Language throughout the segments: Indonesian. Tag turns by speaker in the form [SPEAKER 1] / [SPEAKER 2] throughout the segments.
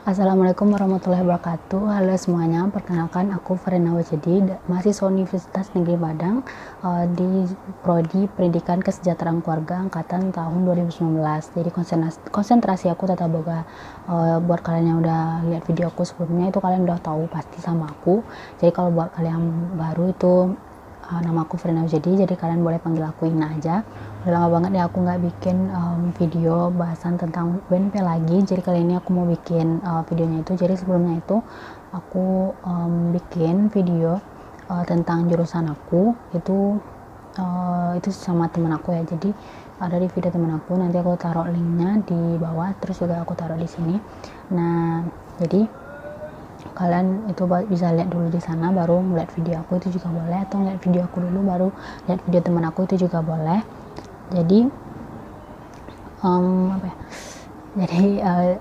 [SPEAKER 1] Assalamualaikum warahmatullahi wabarakatuh. Halo semuanya, perkenalkan aku Farina Wajedi, mahasiswa Universitas Negeri Padang di Prodi Pendidikan Kesejahteraan Keluarga angkatan tahun 2019. Jadi konsentrasi aku tata boga. Buat kalian yang udah lihat video aku sebelumnya itu kalian udah tahu pasti sama aku. Jadi kalau buat kalian baru itu nama aku Farina Wajedi, jadi kalian boleh panggil aku Ina aja. Udah lama banget ya aku nggak bikin video bahasan tentang UNP lagi, jadi kali ini aku mau bikin videonya itu. Jadi sebelumnya itu aku bikin video tentang jurusan aku itu sama teman aku ya. Jadi ada di video teman aku, nanti aku taruh linknya di bawah, terus juga aku taruh di sini. Nah jadi kalian itu bisa lihat dulu di sana baru ngeliat video aku itu juga boleh, atau ngeliat video aku dulu baru lihat video teman aku itu juga boleh. Jadi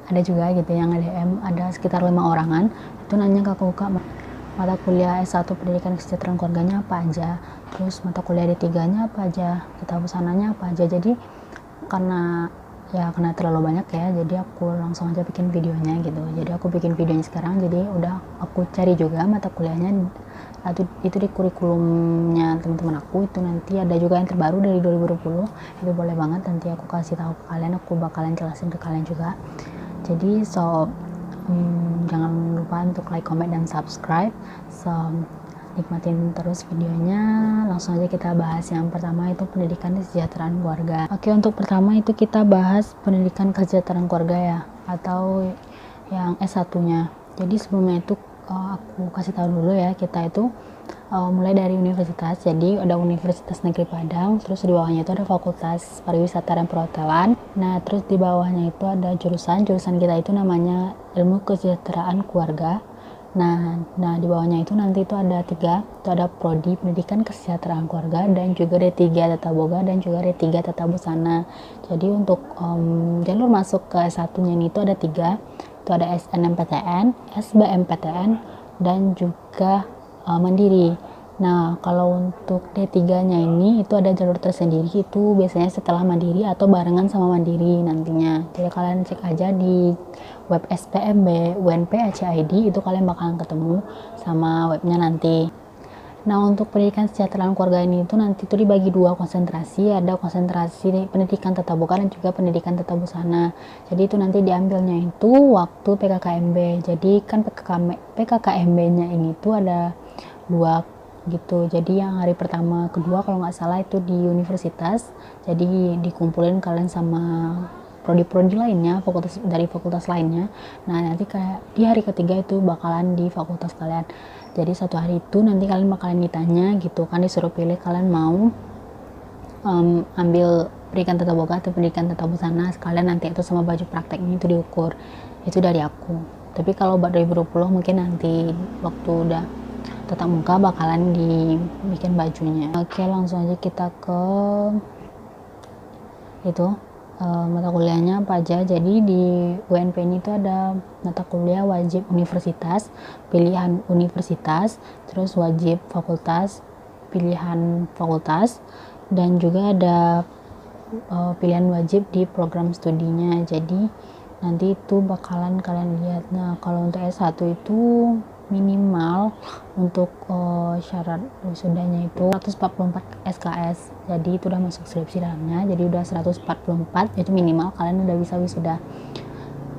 [SPEAKER 1] ada juga gitu yang DM, ada sekitar 5 orangan itu nanya ke aku, Kak, mata kuliah S1 Pendidikan Kesejahteraan Keluarganya apa aja, terus mata kuliah D3 nya apa aja, tata busananya apa aja. Jadi karena terlalu banyak ya, jadi aku langsung aja bikin videonya gitu. Jadi aku bikin videonya sekarang, jadi udah aku cari juga mata kuliahnya itu di kurikulumnya teman-teman aku. Itu nanti ada juga yang terbaru dari 2020, itu boleh banget nanti aku kasih tahu ke kalian, aku bakalan jelasin ke kalian juga. Jadi jangan lupa untuk like, comment, dan subscribe. Nikmatin terus videonya. Langsung aja kita bahas yang pertama, itu pendidikan kesejahteraan keluarga. Oke, untuk pertama itu kita bahas pendidikan kesejahteraan keluarga ya, atau yang S1 nya. Jadi sebelumnya itu aku kasih tahu dulu ya, kita itu mulai dari universitas. Jadi ada Universitas Negeri Padang, terus di bawahnya itu ada Fakultas Pariwisata dan Perhotelan. Nah terus di bawahnya itu ada jurusan kita itu namanya Ilmu Kesejahteraan Keluarga. Nah di bawahnya itu nanti itu ada 3, itu ada Prodi Pendidikan Kesejahteraan Keluarga, dan juga D3 Tata Boga, dan juga D3 Tata Busana. Jadi untuk jalur masuk ke S1-nya ini itu ada 3, itu ada SNMPTN, SBMPTN, dan juga Mandiri. Nah kalau untuk D3-nya ini itu ada jalur tersendiri, itu biasanya setelah Mandiri atau barengan sama Mandiri nantinya. Jadi kalian cek aja di web SPMB UNP ACID, itu kalian bakalan ketemu sama webnya nanti. Nah untuk pendidikan kesejahteraan keluarga ini itu nanti itu dibagi 2 konsentrasi, ada konsentrasi pendidikan tata boga dan juga pendidikan tata busana. Jadi itu nanti diambilnya itu waktu PKKMB. Jadi kan PKKMB-nya ini tuh ada 2 gitu. Jadi yang hari pertama kedua kalau nggak salah itu di universitas, jadi dikumpulin kalian sama prodi-prodi lainnya, fakultas lainnya. Nah nanti kayak di hari ketiga itu bakalan di fakultas kalian. Jadi satu hari itu nanti kalian bakalan ditanya gitu kan, disuruh pilih kalian mau ambil pendidikan tata boga atau pendidikan tata busana, sekalian nanti itu sama baju prakteknya itu diukur. Itu dari aku. Tapi kalau buat 2020 mungkin nanti waktu udah tatap muka bakalan dibikin bajunya. Oke, langsung aja kita ke itu mata kuliahnya apa aja. Jadi di UNP ini tuh ada mata kuliah wajib universitas, pilihan universitas, terus wajib fakultas, pilihan fakultas, dan juga ada pilihan wajib di program studinya. Jadi nanti itu bakalan kalian lihat. Nah kalau untuk S1 itu minimal untuk syarat wisudanya itu 144 SKS, jadi itu udah masuk skripsi dalamnya, jadi udah 144 itu minimal kalian udah bisa wisuda.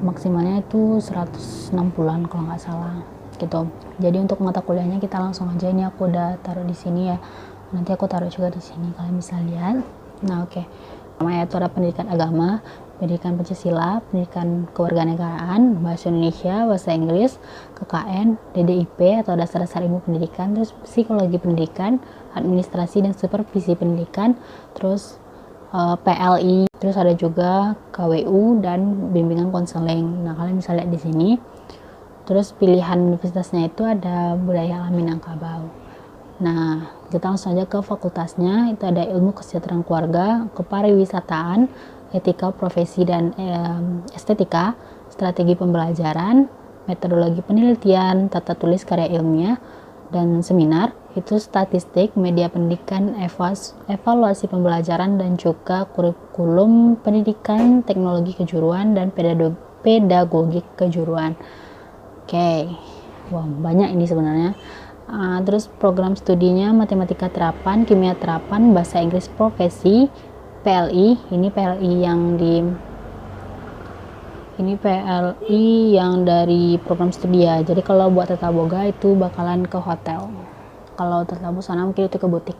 [SPEAKER 1] Maksimalnya itu 160-an kalau nggak salah gitu. Jadi untuk mata kuliahnya kita langsung aja, ini aku udah taruh di sini ya, nanti aku taruh juga di sini kalian bisa lihat. Nah oke. Namanya itu ada pendidikan agama, pendidikan Pancasila, pendidikan kewarganegaraan, bahasa Indonesia, bahasa Inggris, KKN, DDIP atau dasar-dasar ilmu pendidikan, terus psikologi pendidikan, administrasi dan supervisi pendidikan, terus PLI, terus ada juga KWU dan bimbingan konseling. Nah kalian bisa lihat di sini. Terus pilihan universitasnya itu ada budaya alam Minangkabau. Nah, kita langsung aja ke fakultasnya. Itu ada ilmu kesejahteraan keluarga, kepariwisataan, etika profesi dan estetika, strategi pembelajaran, metodologi penelitian, tata tulis karya ilmiah, dan seminar. Itu statistik, media pendidikan, evaluasi pembelajaran, dan juga kurikulum pendidikan, teknologi kejuruan, dan pedagogik kejuruan. Oke, wah banyak ini sebenarnya. Terus program studinya matematika terapan, kimia terapan, bahasa Inggris profesi, PLI. Ini PLI yang dari program studi ya. Jadi kalau buat tata boga itu bakalan ke hotel. Kalau tata busana mungkin itu ke butik.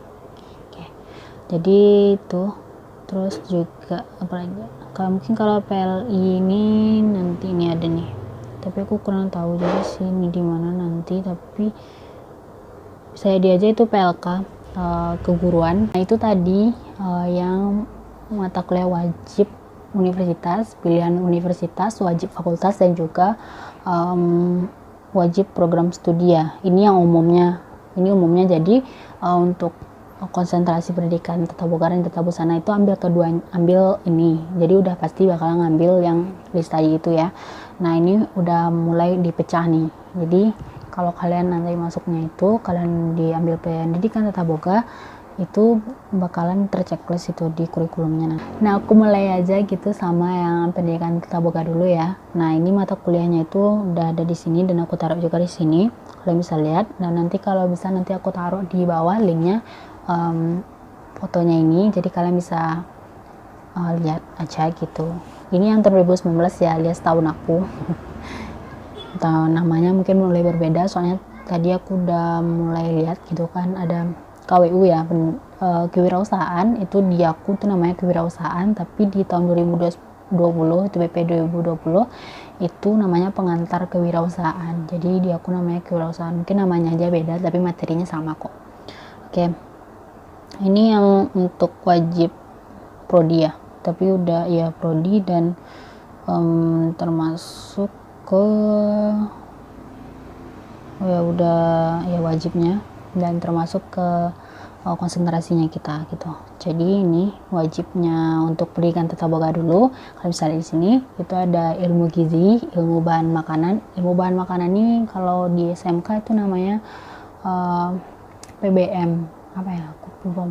[SPEAKER 1] Oke. Jadi itu. Terus juga apa lagi? Kalau PLI ini nanti ini ada nih. Tapi aku kurang tahu juga sih ini di mana nanti. Tapi saya di aja itu PLK keguruan. Nah itu tadi yang mata kuliah wajib universitas, pilihan universitas, wajib fakultas, dan juga wajib program studi ya. Ini yang umumnya. Ini umumnya jadi untuk konsentrasi pendidikan tata boga dan tata busana itu ambil ini. Jadi udah pasti bakal ngambil yang list tadi itu ya. Nah ini udah mulai dipecah nih. Jadi kalau kalian nanti masuknya itu kalian diambil pendidikan tata boga, itu bakalan terchecklist itu di kurikulumnya. Nah aku mulai aja gitu sama yang pendidikan tata boga dulu ya. Nah ini mata kuliahnya itu udah ada di sini dan aku taruh juga di sini, kalian bisa lihat. Dan nanti kalau bisa nanti aku taruh di bawah linknya, fotonya ini, jadi kalian bisa lihat aja gitu. Ini yang 2019 ya, alias tahun aku. Tahun namanya mungkin mulai berbeda, soalnya tadi aku udah mulai lihat gitu kan, ada KWU ya, kewirausahaan itu di aku tuh namanya kewirausahaan, tapi di tahun 2020 itu BP 2020 itu namanya pengantar kewirausahaan. Jadi di aku namanya kewirausahaan, mungkin namanya aja beda tapi materinya sama kok. Oke, ini yang untuk wajib prodi ya, tapi udah ya prodi dan termasuk ke udah ya wajibnya dan termasuk ke konsentrasinya kita gitu. Jadi ini wajibnya untuk pendidikan tata boga dulu. Kalau misalnya di sini itu ada ilmu gizi, ilmu bahan makanan. Ilmu bahan makanan ini kalau di SMK itu namanya PBM. Apa ya? Aku lupa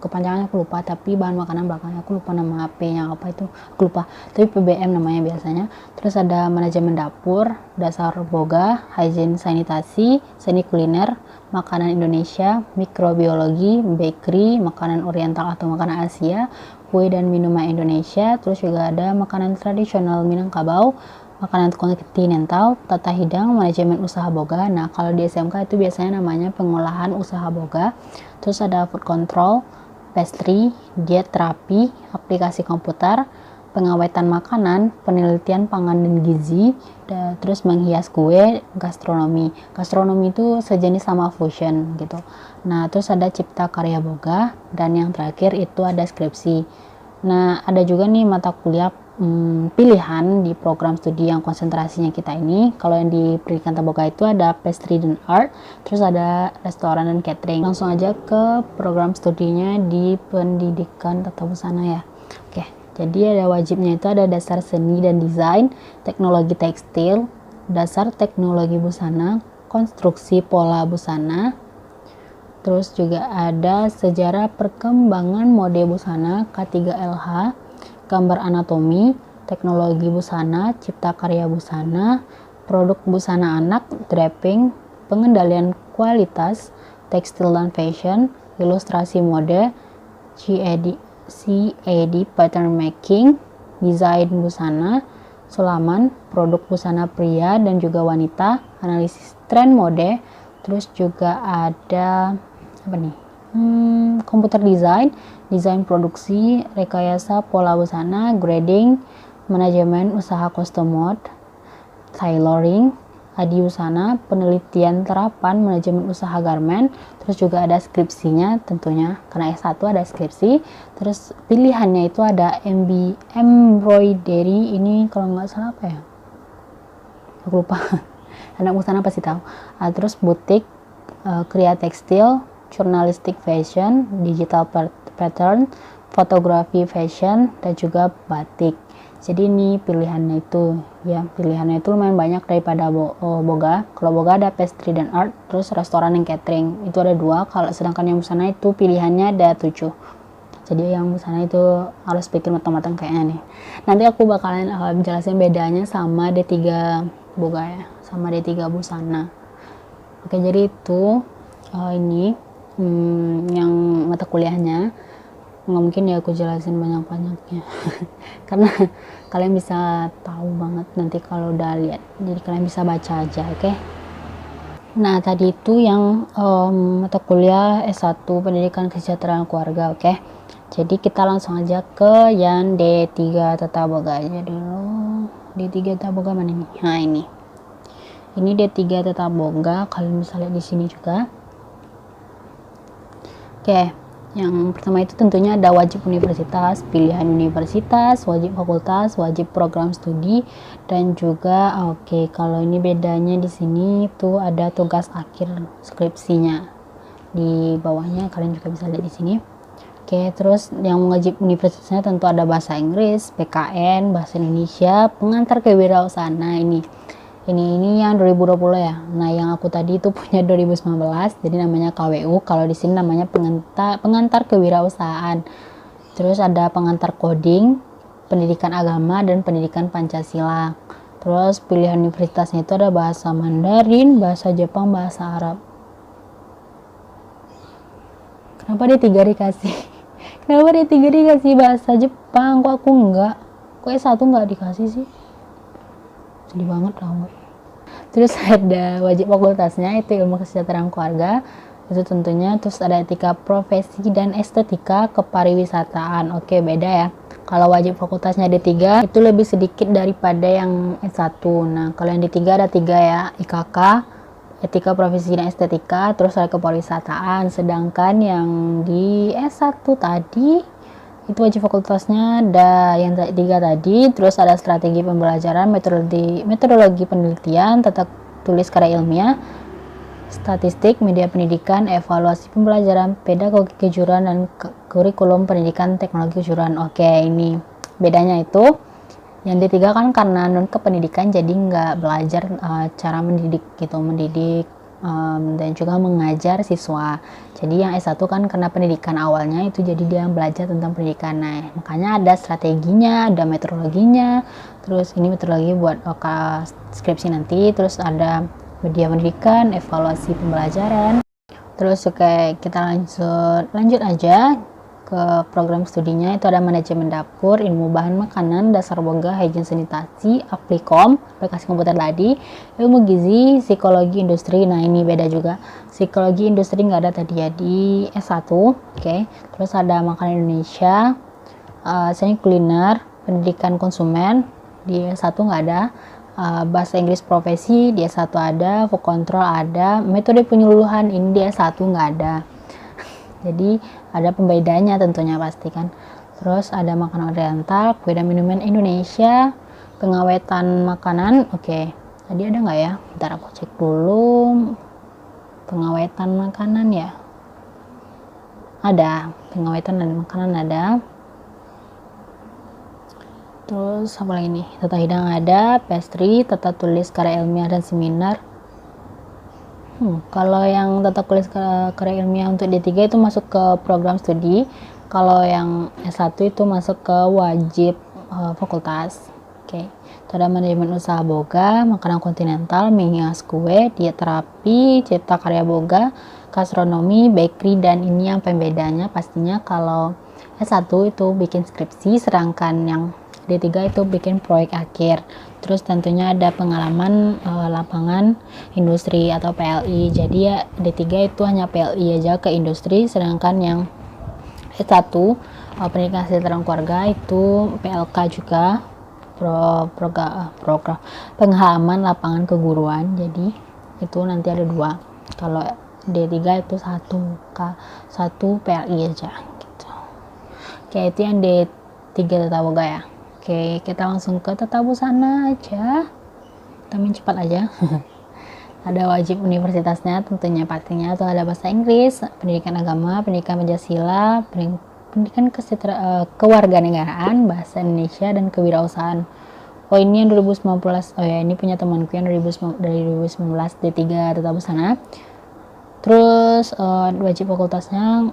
[SPEAKER 1] kepanjangannya, aku lupa, tapi bahan makanan belakangnya aku lupa nama P-nya apa itu. Aku lupa. Tapi PBM namanya biasanya. Terus ada manajemen dapur, dasar boga, hygiene sanitasi, seni kuliner, makanan Indonesia, mikrobiologi, bakery, makanan oriental atau makanan Asia, kue dan minuman Indonesia. Terus juga ada makanan tradisional Minangkabau, makanan kontinental, tata hidang, manajemen usaha boga. Nah kalau di SMK itu biasanya namanya pengolahan usaha boga. Terus ada food control, pastry, diet terapi, aplikasi komputer, pengawetan makanan, penelitian pangan dan gizi, terus menghias kue, gastronomi. Gastronomi itu sejenis sama fusion gitu. Nah terus ada cipta karya boga, dan yang terakhir itu ada skripsi. Nah ada juga nih mata kuliah pilihan di program studi yang konsentrasinya kita ini. Kalau yang di pendidikan tata boga itu ada pastry dan art, terus ada restoran dan catering. Langsung aja ke program studinya di pendidikan tata busana ya. Oke, jadi ada wajibnya itu ada dasar seni dan desain, teknologi tekstil, dasar teknologi busana, konstruksi pola busana, terus juga ada sejarah perkembangan mode busana K3LH, gambar anatomi, teknologi busana, cipta karya busana, produk busana anak, draping, pengendalian kualitas, tekstil dan fashion, ilustrasi mode, CAD pattern making, desain busana, sulaman, produk busana pria dan juga wanita, analisis tren mode, terus juga ada apa nih? Komputer design, desain produksi, rekayasa pola busana, grading, manajemen usaha custom mode, tailoring, adi busana, penelitian terapan manajemen usaha garment. Terus juga ada skripsinya tentunya, karena S1 ada skripsi. Terus pilihannya itu ada embroidery, ini kalau nggak salah apa ya, aku lupa. Anak busana pasti tahu. Terus butik, kriya tekstil, jurnalistik fashion, digital pattern, fotografi fashion, dan juga batik. Jadi ini pilihannya itu ya, pilihannya itu lumayan banyak daripada boga. Kalau boga ada pastry dan art, terus restoran dan catering itu ada 2. Kalau sedangkan yang busana itu pilihannya ada 7. Jadi yang busana itu harus pikir matang-matang kayaknya nih. Nanti aku bakalan jelasin bedanya sama D3 boga ya, sama D3 busana. Oke, jadi itu ini yang mata kuliahnya. Nggak mungkin ya aku jelasin banyak-banyaknya karena kalian bisa tahu banget nanti kalau udah lihat, jadi kalian bisa baca aja. Oke. Nah, tadi itu yang mata kuliah S1 Pendidikan Kesejahteraan Keluarga. Oke. Jadi kita langsung aja ke yang D3 Tata Boga aja dulu. D3 Tata Boga mana nih? Nah, ini D3 Tata Boga, kalian bisa lihat di sini juga. Oke, yang pertama itu tentunya ada wajib universitas, pilihan universitas, wajib fakultas, wajib program studi, dan juga kalau ini bedanya di sini tuh ada tugas akhir skripsinya di bawahnya, kalian juga bisa lihat di sini. Oke, terus yang wajib universitasnya tentu ada bahasa Inggris, PKN, bahasa Indonesia, pengantar kewirausahaan. Nah, ini yang 2020 ya. Nah, yang aku tadi itu punya 2019, jadi namanya KWU. Kalau di sini namanya pengantar kewirausahaan. Terus ada pengantar coding, pendidikan agama, dan pendidikan Pancasila. Terus pilihan universitasnya itu ada bahasa Mandarin, bahasa Jepang, bahasa Arab. Kenapa D3 dikasih? Kenapa D3 dikasih bahasa Jepang? Kok aku enggak? Kok S1 enggak dikasih sih? Sedih banget tau. Terus ada wajib fakultasnya itu ilmu kesejahteraan keluarga, itu tentunya. Terus ada etika profesi dan estetika kepariwisataan. Oke, beda ya. Kalau wajib fakultasnya D3 itu lebih sedikit daripada yang S1. Nah, kalau yang D3 ada 3 ya, IKK, etika profesi dan estetika, terus ada kepariwisataan. Sedangkan yang di S1 tadi itu wajib fakultasnya ada yang 3 tadi. Terus ada strategi pembelajaran, metodologi penelitian, tata tulis karya ilmiah, statistik, media pendidikan, evaluasi pembelajaran, pedagogi kejuruan, dan kurikulum pendidikan teknologi kejuruan. Oke, ini bedanya itu. Yang D3 kan karena non kependidikan, jadi nggak belajar cara mendidik gitu, dan juga mengajar siswa. Jadi yang S1 kan karena pendidikan awalnya itu, jadi dia belajar tentang pendidikan. Nah, makanya ada strateginya, ada metodologinya. Terus ini metodologi buat skripsi nanti. Terus ada media pendidikan, evaluasi pembelajaran. Terus kita lanjut aja ke program studinya. Itu ada manajemen dapur, ilmu bahan makanan, dasar boga, hygiene sanitasi, aplikasi komputer tadi, ilmu gizi, psikologi industri. Nah, ini beda juga. Psikologi industri nggak ada tadi ya di S1. Oke. Terus ada makanan Indonesia, seni kuliner, pendidikan konsumen di S1 nggak ada. Bahasa Inggris profesi di S1 ada, food control ada, metode penyuluhan ini di S1 nggak ada. Jadi ada pembedanya tentunya pasti kan. Terus ada makanan oriental, kue dan minuman Indonesia, pengawetan makanan. Oke, tadi ada nggak ya? Bentar aku cek dulu. Pengawetan makanan ya, ada. Pengawetan dan makanan ada. Terus apa lagi nih? Tata hidang ada, pastry, tata tulis karya ilmiah dan seminar. Kalau yang tata tulis karya ilmiah untuk D3 itu masuk ke program studi. Kalau yang S1 itu masuk ke wajib fakultas. Oke. Itu ada manajemen usaha boga, makanan kontinental, menghias kue, diet terapi, cipta karya boga, gastronomi, bakery, dan ini yang pembedanya pastinya kalau S1 itu bikin skripsi, sedangkan yang D3 itu bikin proyek akhir. Terus tentunya ada pengalaman lapangan industri atau PLI. Jadi ya D3 itu hanya PLI aja ke industri, sedangkan yang S1 pendidikan kesejahteraan keluarga itu PLK juga, program pengalaman lapangan keguruan. Jadi itu nanti ada 2. Kalau D3 itu 1 PLI aja gitu. Oke, itu yang D3 tata boga ya. Oke, kita langsung ke tata busana aja. Kita main cepat aja. Ada wajib universitasnya tentunya pastinya. Atau ada bahasa Inggris, pendidikan agama, pendidikan Pancasila, pendidikan kewarganegaraan, bahasa Indonesia, dan kewirausahaan. Oh, ini yang 2019. Oh ya, ini punya temanku yang dari 2019 D3 tata busana. Terus wajib fakultasnya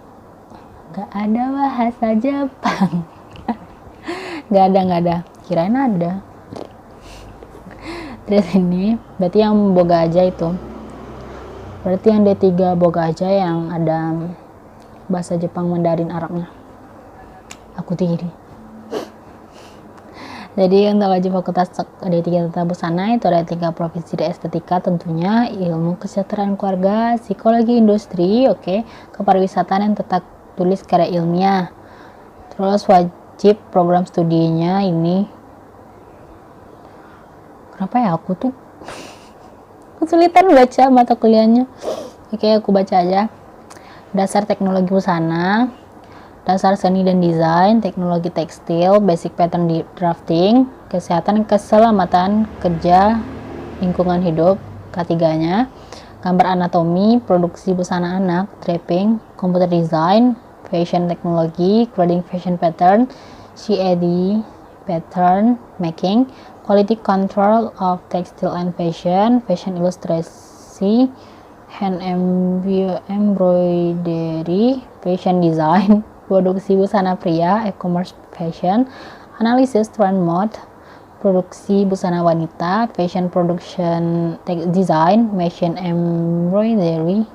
[SPEAKER 1] Gak ada bahasa Jepang. Gak ada, kirain ada. Terus ini berarti yang boga aja itu, berarti yang D3 boga aja yang ada bahasa Jepang, Mandarin, Arabnya. Aku tinggi. Jadi untuk wajib fakultas D3 Tata Busana itu ada 3 profesi di estetika, tentunya ilmu kesejahteraan keluarga, psikologi industri, kepariwisataan yang tetap tulis karya ilmiah. Terus wajib program studinya ini, kenapa ya aku tuh kesulitan baca mata kuliahnya. Aku baca aja. Dasar teknologi busana, dasar seni dan desain, teknologi tekstil, basic pattern drafting, kesehatan keselamatan kerja, lingkungan hidup, K3-nya, gambar anatomi, produksi busana anak, draping, computer design, fashion teknologi, clothing fashion pattern, CAD pattern making, quality control of textile and fashion, fashion illustration, hand embroidery, fashion design, produksi busana pria, e-commerce fashion, analisis trend mode, produksi busana wanita, fashion production design, machine embroidery,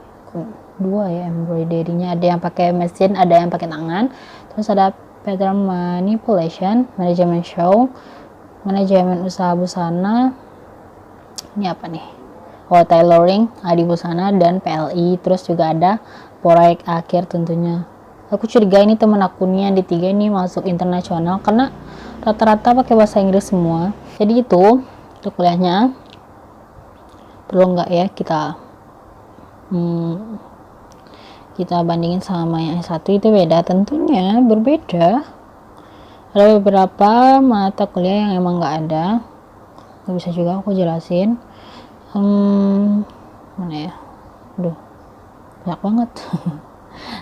[SPEAKER 1] 2 ya embroidery-nya, ada yang pakai mesin, ada yang pakai tangan. Terus ada pattern manipulation, manajemen show, manajemen usaha busana, ini apa nih, tailoring, adi busana, dan PLI. Terus juga ada proyek akhir tentunya. Aku curiga ini teman akunnya di D3 ini masuk internasional karena rata-rata pakai bahasa Inggris semua. Jadi itu untuk kuliahnya. Perlu nggak ya kita bandingin sama yang S1 itu beda, tentunya berbeda. Ada beberapa mata kuliah yang emang nggak ada, nggak bisa juga aku jelasin. Mana ya, banyak banget.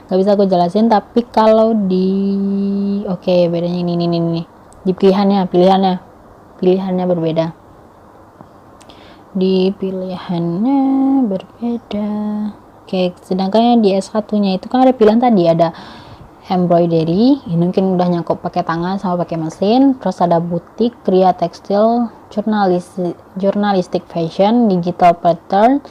[SPEAKER 1] Nggak bisa aku jelasin, tapi kalau bedanya ini di pilihannya berbeda. Di pilihannya berbeda. Sedangkan yang di S1-nya itu kan ada pilihan tadi, ada embroidery, ini mungkin udah nyangkut pakai tangan sama pakai mesin. Terus ada butik, kria tekstil, jurnalistik fashion, digital pattern,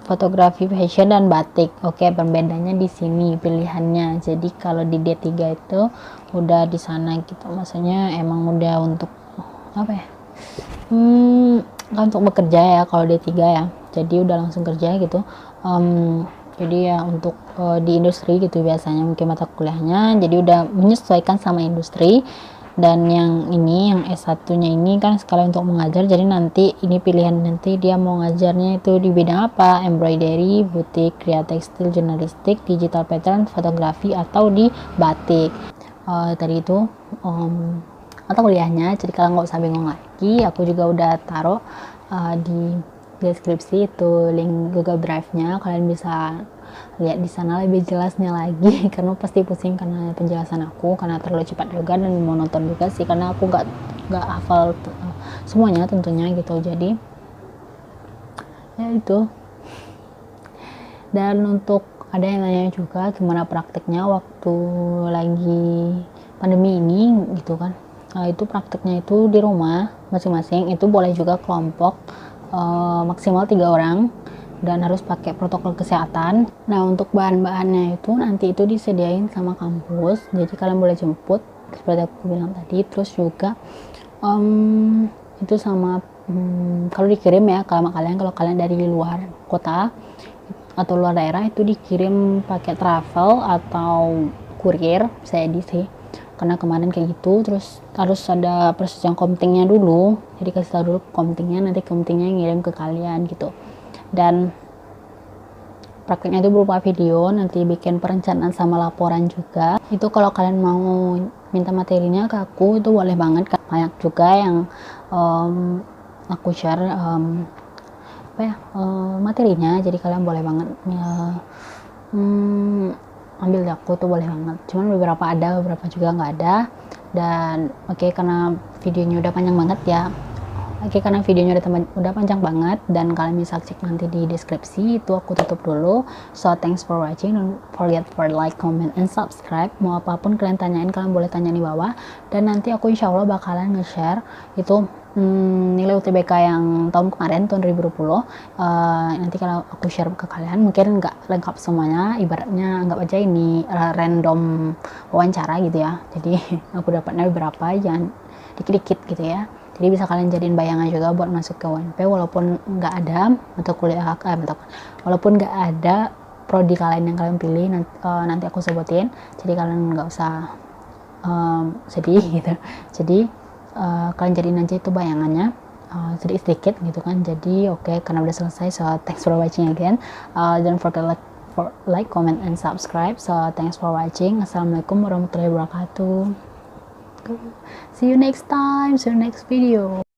[SPEAKER 1] fotografi fashion, dan batik. Perbedaannya di sini pilihannya. Jadi kalau di D3 itu udah di sana gitu, maksudnya emang udah untuk apa ya, kan untuk bekerja ya kalau D3 ya, jadi udah langsung kerja gitu. Jadi ya untuk di industri gitu biasanya mungkin mata kuliahnya, jadi udah menyesuaikan sama industri. Dan yang ini, yang S1-nya ini kan sekali untuk mengajar, jadi nanti ini pilihan nanti dia mau ngajarnya itu di bidang apa, embroidery, butik, kria tekstil, jurnalistik, digital pattern, fotografi, atau di batik. Tadi itu mata kuliahnya, jadi kalau nggak usah bingung lagi, aku juga udah taruh di deskripsi itu link Google Drive-nya, kalian bisa lihat di sana lebih jelasnya lagi. Karena pasti pusing karena penjelasan aku, karena terlalu cepat juga dan monoton juga sih, karena aku nggak hafal semuanya tentunya gitu. Jadi ya itu. Dan untuk ada yang nanya juga gimana prakteknya waktu lagi pandemi ini gitu kan. Itu prakteknya itu di rumah masing-masing, itu boleh juga kelompok maksimal 3 orang dan harus pakai protokol kesehatan. Nah untuk bahan-bahannya itu nanti itu disediain sama kampus, jadi kalian boleh jemput seperti aku bilang tadi. Terus juga itu sama kalau dikirim ya, kalau kalian dari luar kota atau luar daerah itu dikirim pakai travel atau kurir, saya sih karena kemarin kayak gitu. Terus harus ada proses yang komtingnya dulu, jadi kasih tahu dulu komtingnya, nanti komtingnya ngirim ke kalian gitu. Dan prakteknya itu berupa video, nanti bikin perencanaan sama laporan juga. Itu kalau kalian mau minta materinya ke aku itu boleh banget, banyak juga yang aku share materinya, jadi kalian boleh banget ambil di aku tuh, boleh banget. Cuman beberapa ada, beberapa juga nggak ada. Dan karena videonya udah panjang banget ya, Oke, karena videonya udah panjang banget dan kalian bisa cek nanti di deskripsi, itu aku tutup dulu. So thanks for watching, don't forget for like, comment, and subscribe. Mau apapun kalian tanyain, kalian boleh tanya di bawah, dan nanti aku insya Allah bakalan nge-share itu nilai UTBK yang tahun kemarin, tahun 2020. Nanti kalau aku share ke kalian, mungkin nggak lengkap semuanya, ibaratnya nggak aja ini random wawancara gitu ya, jadi aku dapatnya berapa, jangan dikit-dikit gitu ya. Jadi bisa kalian jadiin bayangan juga buat masuk ke UNP, walaupun nggak ada mata kuliah, walaupun nggak ada prodi kalian yang kalian pilih, nanti aku sebutin. Jadi kalian nggak usah sedih gitu. Jadi kalian jadiin aja itu bayangannya sedikit-sedikit gitu kan. Jadi oke, karena udah selesai. So thanks for watching again. Don't forget like, comment, and subscribe. So thanks for watching. Assalamualaikum warahmatullahi wabarakatuh. See you next time, see you next video.